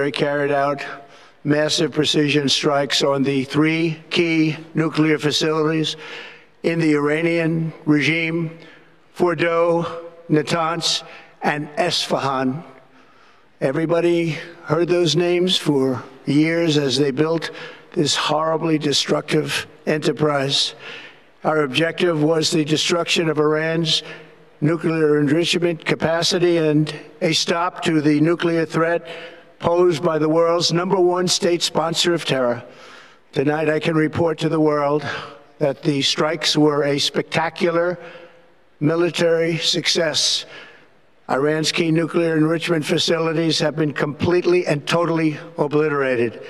military carried out massive precision strikes on the 3 key nuclear facilities in the Iranian regime: Fordow, Natanz, and Esfahan. Everybody heard those names for years as they built this horribly destructive enterprise. Our objective was the destruction of Iran's nuclear enrichment capacity and a stop to the nuclear threat posed by the world's #1 state sponsor of terror. Tonight I can report to the world that the strikes were a spectacular military success. Iran's key nuclear enrichment facilities have been completely and totally obliterated.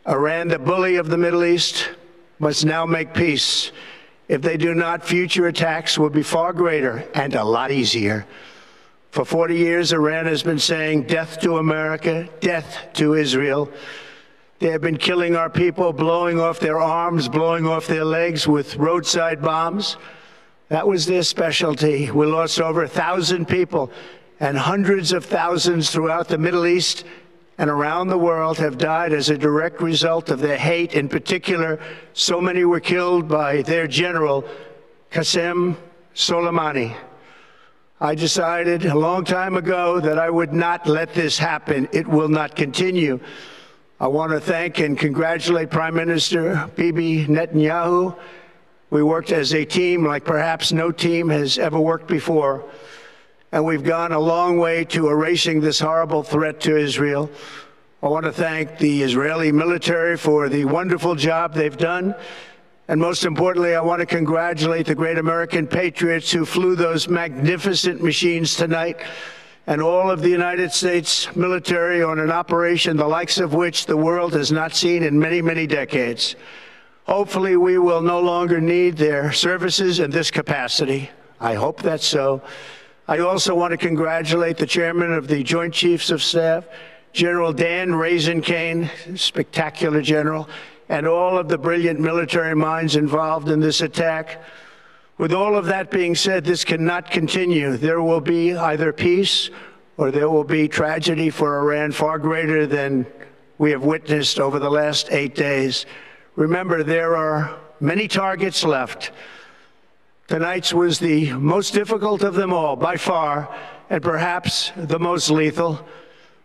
Iran, the bully of the Middle East, must now make peace. If they do not, future attacks will be far greater and a lot easier. For 40 years, Iran has been saying death to America, death to Israel. They have been killing our people, blowing off their arms, blowing off their legs with roadside bombs. That was their specialty. We lost over 1,000 people, and hundreds of thousands throughout the Middle East and around the world have died as a direct result of their hate. In particular, so many were killed by their general, Qasem Soleimani. I decided a long time ago that I would not let this happen. It will not continue. I want to thank and congratulate Prime Minister Bibi Netanyahu. We worked as a team like perhaps no team has ever worked before. And we've gone a long way to erasing this horrible threat to Israel. I want to thank the Israeli military for the wonderful job they've done. And most importantly, I want to congratulate the great American patriots who flew those magnificent machines tonight, and all of the United States military on an operation the likes of which the world has not seen in many, many decades. Hopefully, we will no longer need their services in this capacity. I hope that's so. I also want to congratulate the chairman of the Joint Chiefs of Staff, General Dan Raisin-Kane, spectacular general, and all of the brilliant military minds involved in this attack. With all of that being said, this cannot continue. There will be either peace or there will be tragedy for Iran far greater than we have witnessed over the last 8 days. Remember, there are many targets left. Tonight's was the most difficult of them all, by far, and perhaps the most lethal.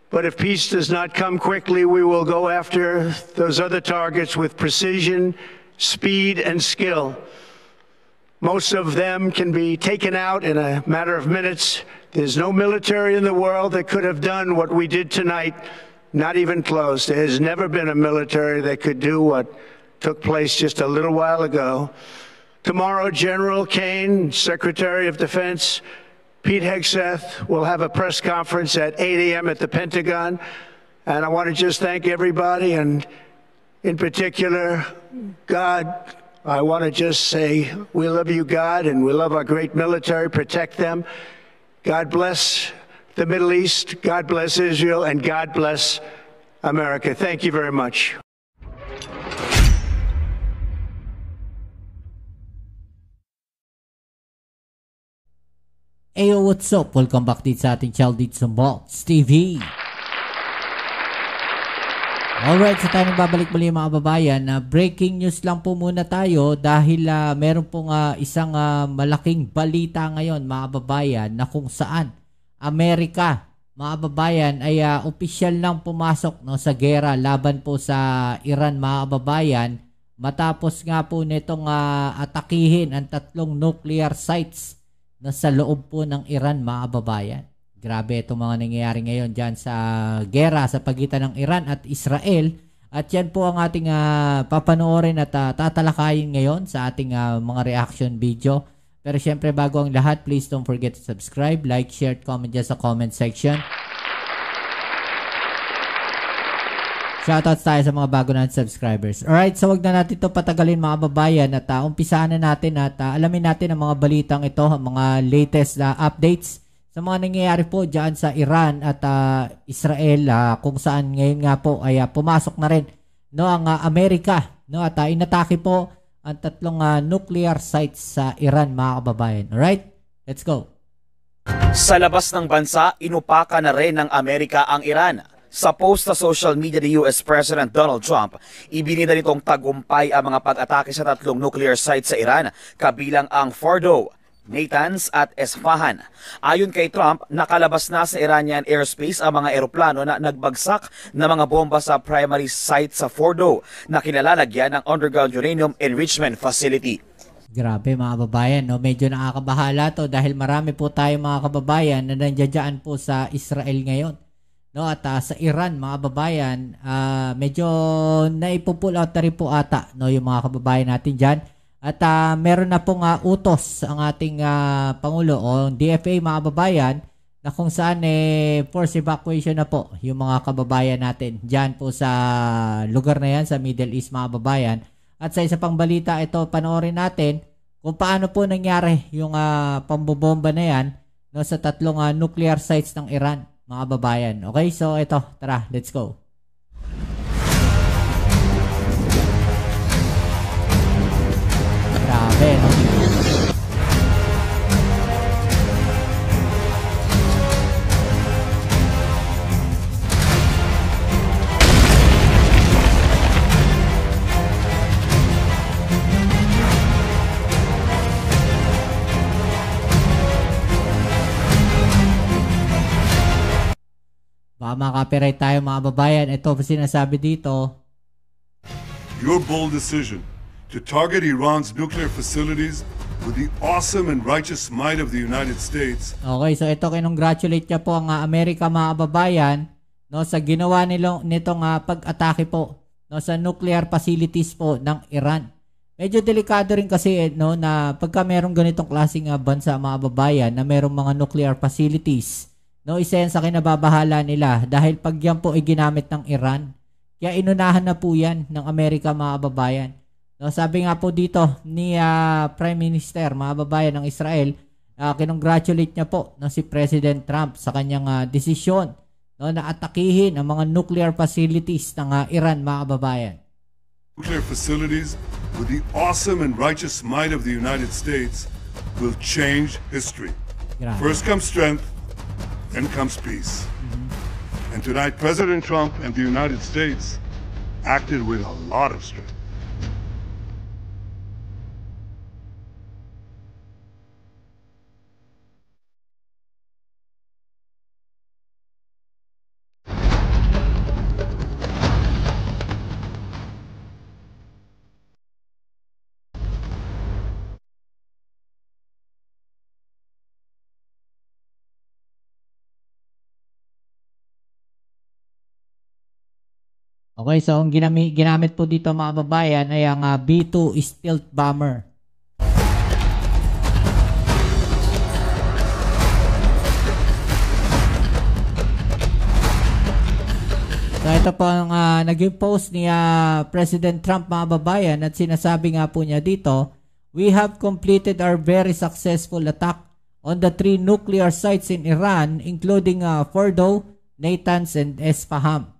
But if peace does not come quickly, we will go after those other targets with precision, speed, and skill. Most of them can be taken out in a matter of minutes. There's no military in the world that could have done what we did tonight, not even close. There has never been a military that could do what took place just a little while ago. Tomorrow, General Kane, Secretary of Defense, Pete Hegseth will have a press conference at 8 a.m. at the Pentagon. And I want to just thank everybody, and in particular, God. I want to just say we love you, God, and we love our great military. Protect them. God bless the Middle East. God bless Israel, and God bless America. Thank you very much. Ayo, what's up? Welcome back dito sa ating channel dito sa Maltz TV. Alright, so tayo nagbabalik muli mga kababayan. Breaking news lang po muna tayo dahil meron pong isang malaking balita ngayon mga kababayan na kung saan Amerika mga kababayan ay opisyal nang pumasok no, sa gera laban po sa Iran mga kababayan matapos nga po nitong atakihin ang 3 nuclear sites na sa loob po ng Iran mga kababayan. Grabe itong mga nangyayari ngayon dyan sa gera sa pagitan ng Iran at Israel. At yan po ang ating papanoorin at tatalakayin ngayon sa ating mga reaction video. Pero syempre bago ang lahat, please don't forget to subscribe, like, share, comment dyan sa comment section. Shoutouts tayo sa mga bago natin subscribers. Alright, so wag na natin ito patagalin mga babayan at umpisahan na natin at alamin natin ang mga balitang ito, ang mga latest updates sa mga nangyayari po dyan sa Iran at Israel kung saan ngayon nga po ay pumasok na rin no, ang Amerika no, at inatake po ang 3 nuclear sites sa Iran mga kababayan. Alright, let's go. Sa labas ng bansa, inupaka na rin ng Amerika ang Iran. Sa post sa social media ni US President Donald Trump, ibinida nitong tagumpay ang mga pag-atake sa 3 nuclear sites sa Iran, kabilang ang Fordow, Natanz at Esfahan. Ayon kay Trump, nakalabas na sa Iranian airspace ang mga eroplano na nagbagsak na mga bomba sa primary site sa Fordow na kinalalagyan ng underground uranium enrichment facility. Grabe mga kababayan, no? Medyo nakakabahala to dahil marami po tayo mga kababayan na nandiyan po sa Israel ngayon. No, at sa Iran mga kababayan, medyo naipupull out na rin po ata, no, yung mga kababayan natin diyan. At meron na pong utos ang ating Pangulo o DFA mga kababayan na kung saan force evacuation na po yung mga kababayan natin diyan po sa lugar na yan sa Middle East mga kababayan. At sa isa pang balita, ito panoorin natin kung paano po nangyari yung pambobomba na yan, no, sa 3 nuclear sites ng Iran mga kababayan. Okay, so ito, tara, let's go. Grabe, no? Baka makapiright tayo mga babayan. Ito po sinasabi dito. Your bold decision to target Iran's nuclear facilities with the awesome and righteous might of the United States. Okay, so ito kinongratulate niya po ang Amerika mga babayan, no, sa ginawa nitong pag-atake po, no, sa nuclear facilities po ng Iran. Medyo delikado rin kasi no, na pagka merong ganitong klaseng bansa mga babayan na merong mga nuclear facilities. No, isa yan sa kinababahala nila dahil pag yan po ay ginamit ng Iran, kaya inunahan na po yan ng Amerika mga kababayan. No, sabi nga po dito ni Prime Minister mga kababayan ng Israel, kinongratulate niya po no, si President Trump sa kanyang desisyon, no, na atakihin ang mga nuclear facilities ng Iran mga kababayan. Nuclear facilities with the awesome and righteous might of the United States will change history. Grabe. First comes strength, then comes peace. And tonight, President Trump and the United States acted with a lot of strength. Okay, so ang ginamit po dito mga babayan ay ang B-2 stealth bomber. So ito po ang naging post ni President Trump mga babayan at sinasabi nga po niya dito, "We have completed our very successful attack on the 3 nuclear sites in Iran, including Fordow, Natanz, and Esfahan.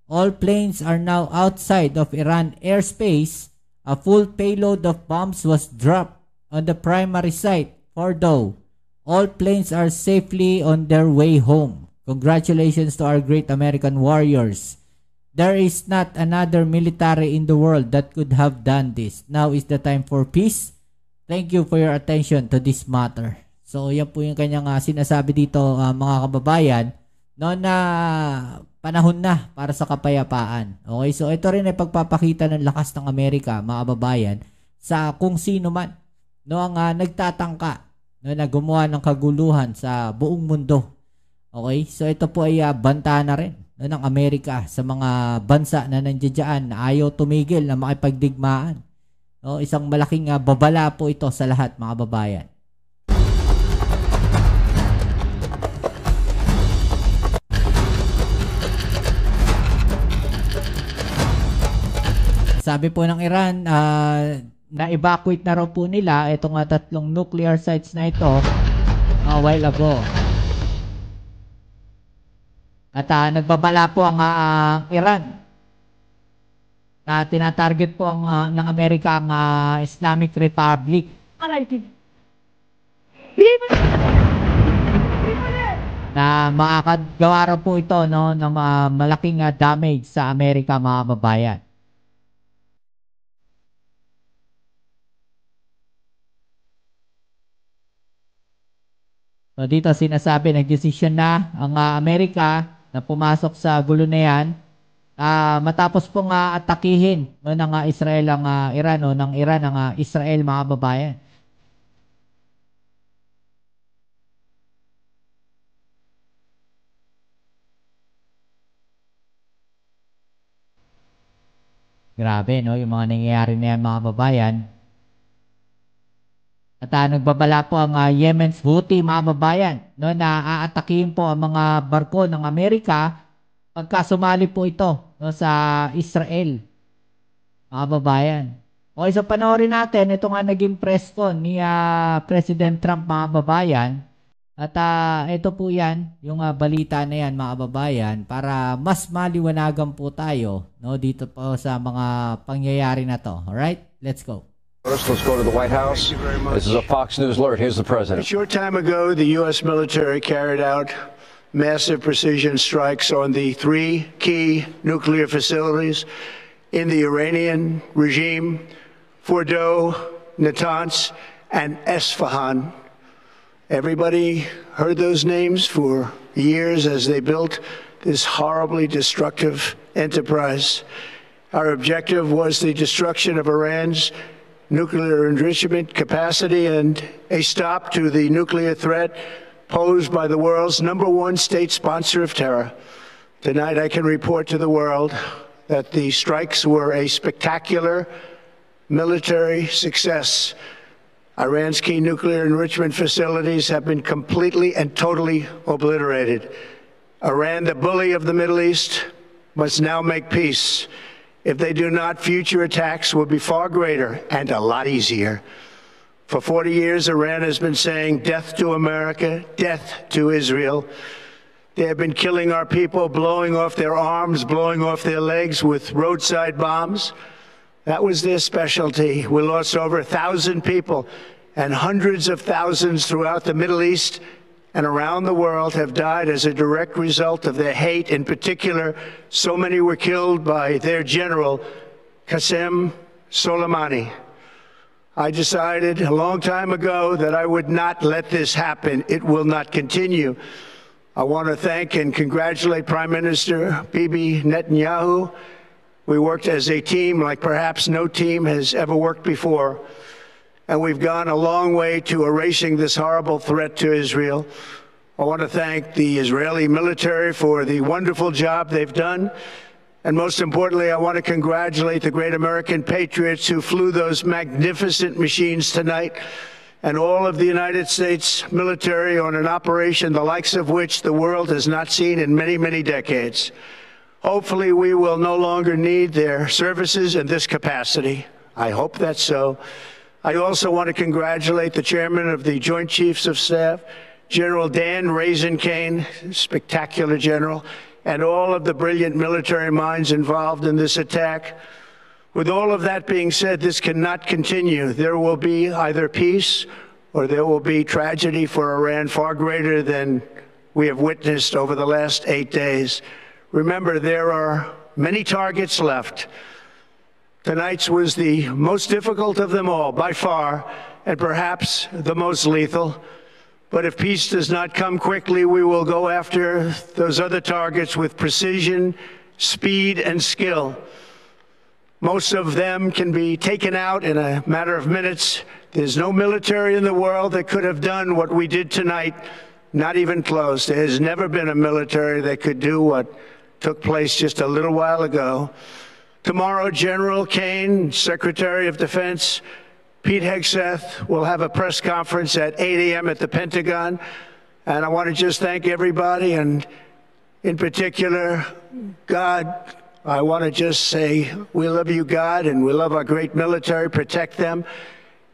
All planes are now outside of Iran airspace. A full payload of bombs was dropped on the primary site, Fordow. All planes are safely on their way home. Congratulations to our great American warriors. There is not another military in the world that could have done this. Now is the time for peace. Thank you for your attention to this matter." So yan po yung kanyang sinasabi dito mga kababayan, no, na panahon na para sa kapayapaan. Okay, so ito rin ay pagpapakita ng lakas ng Amerika, mga kababayan, sa kung sino man, no, ang nagtatangka, no, na gumawa ng kaguluhan sa buong mundo. Okay, so ito po ay banta na rin, no, ng Amerika sa mga bansa na nandiyan na ayaw tumigil na makipagdigmaan. No, isang malaking babala po ito sa lahat mga kababayan. Sabi po ng Iran, na-evacuate na raw po nila itong 3 nuclear sites na ito a while ago. At nagbabala po ang Iran na tinatarget po ng Amerika ang Islamic Republic. na makakagawa raw po ito, no, ng malaking damage sa Amerika, mga kababayan. So dito sinasabi, nagdesisyon na ang Amerika na pumasok sa gulo na yan matapos pong atakihin, no, ng Israel ang Iran, no, ng Iran ang Israel, mga kababayan. Grabe, no, yung mga nangyayari na yan, mga kababayan. At nagbabala po ang Yemen's Houthi, mga babayan, no, na aatakihin po ang mga barko ng Amerika pagka sumali po ito, no, sa Israel, mga babayan. Okay, so panoorin natin, ito nga naging press con ni President Trump, mga babayan. At ito po yan, yung balita na yan, mga babayan, para mas maliwanagan po tayo, no, dito po sa mga pangyayari na to. Alright, let's go. First, let's go to the White House. This is a Fox News alert. Here's the president. A short time ago, the U.S. military carried out massive precision strikes on the three key nuclear facilities in the Iranian regime, Fordow, Natanz, and Esfahan. Everybody heard those names for years as they built this horribly destructive enterprise. Our objective was the destruction of Iran's nuclear enrichment capacity and a stop to the nuclear threat posed by the world's #1 state sponsor of terror. Tonight I can report to the world that the strikes were a spectacular military success. Iran's key nuclear enrichment facilities have been completely and totally obliterated. Iran, the bully of the Middle East, must now make peace. If they do not, future attacks will be far greater and a lot easier. For 40 years, Iran has been saying death to America, death to Israel. They have been killing our people, blowing off their arms, blowing off their legs with roadside bombs. That was their specialty. We lost over 1,000 people, and hundreds of thousands throughout the Middle East and around the world have died as a direct result of their hate. In particular, so many were killed by their general, Qasem Soleimani. I decided a long time ago that I would not let this happen. It will not continue. I want to thank and congratulate Prime Minister Bibi Netanyahu. We worked as a team like perhaps no team has ever worked before. And we've gone a long way to erasing this horrible threat to Israel. I want to thank the Israeli military for the wonderful job they've done. And most importantly, I want to congratulate the great American patriots who flew those magnificent machines tonight, and all of the United States military on an operation the likes of which the world has not seen in many, many decades. Hopefully, we will no longer need their services in this capacity. I hope that's so. I also want to congratulate the chairman of the Joint Chiefs of Staff, General Dan Raisin-Kane, spectacular general, and all of the brilliant military minds involved in this attack. With all of that being said, this cannot continue. There will be either peace or there will be tragedy for Iran far greater than we have witnessed over the last 8 days. Remember, there are many targets left. Tonight's was the most difficult of them all, by far, and perhaps the most lethal. But if peace does not come quickly, we will go after those other targets with precision, speed, and skill. Most of them can be taken out in a matter of minutes. There's no military in the world that could have done what we did tonight, not even close. There has never been a military that could do what took place just a little while ago. Tomorrow, General Kane, Secretary of Defense, Pete Hegseth will have a press conference at 8 a.m. at the Pentagon. And I want to just thank everybody, and in particular, God. I want to just say we love you, God, and we love our great military. Protect them.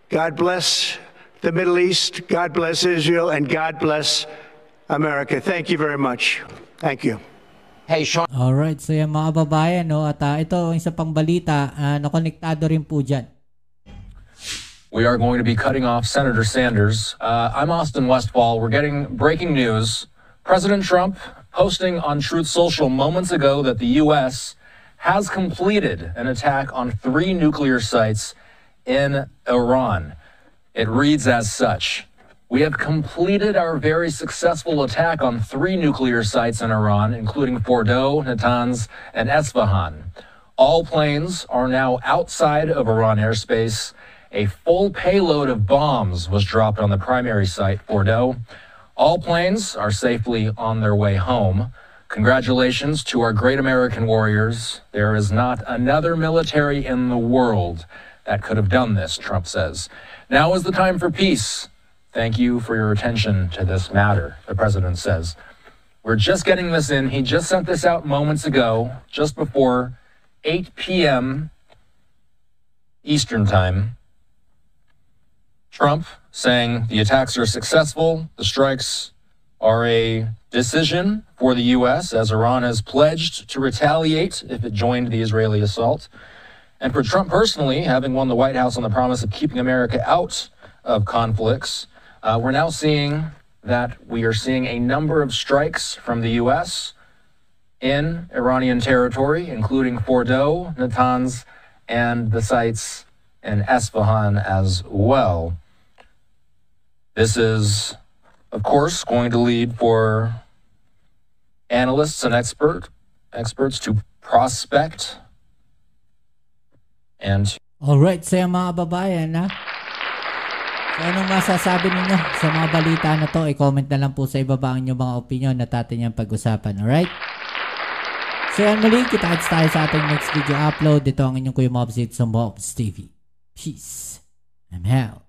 God bless the Middle East. God bless Israel, and God bless America. Thank you very much. Thank you. Hey, Sean. Alright, so yung mga babayan, no, at ito ang isa pang balita, nakonektado rin po dyan. We are going to be cutting off Senator Sanders. I'm Austin Westfall. We're getting breaking news President Trump posting on Truth Social moments ago that the U.S. has completed an attack on 3 nuclear sites in Iran. It reads as such: "We have completed our very successful attack on 3 nuclear sites in Iran, including Fordow, Natanz, and Esfahan. All planes are now outside of Iran airspace. A full payload of bombs was dropped on the primary site, Fordow. All planes are safely on their way home. Congratulations to our great American warriors. There is not another military in the world that could have done this," Trump says. "Now is the time for peace. Thank you for your attention to this matter," the president says. "We're just getting this in." He just sent this out moments ago, just before 8 p.m. Eastern Time. Trump saying the attacks are successful, the strikes are a decision for the U.S. as Iran has pledged to retaliate if it joined the Israeli assault. And for Trump personally, having won the White House on the promise of keeping America out of conflicts, we're now seeing that we are seeing a number of strikes from the U.S. in Iranian territory, including Fordow, Natanz, and the sites in Esfahan as well. This is, of course, going to lead for analysts and experts to prospect and... Alright, so mga babayan, ha? So, anong masasabi ninyo sa mga balita na to? I-comment na lang po sa ibaba ang inyong mga opinion na atin yung pag-usapan, alright? So, yan muli, kita-kits tayo sa ating next video upload. Dito ang inyong Kuya Mobs sa Mobs TV. Peace. I'm out.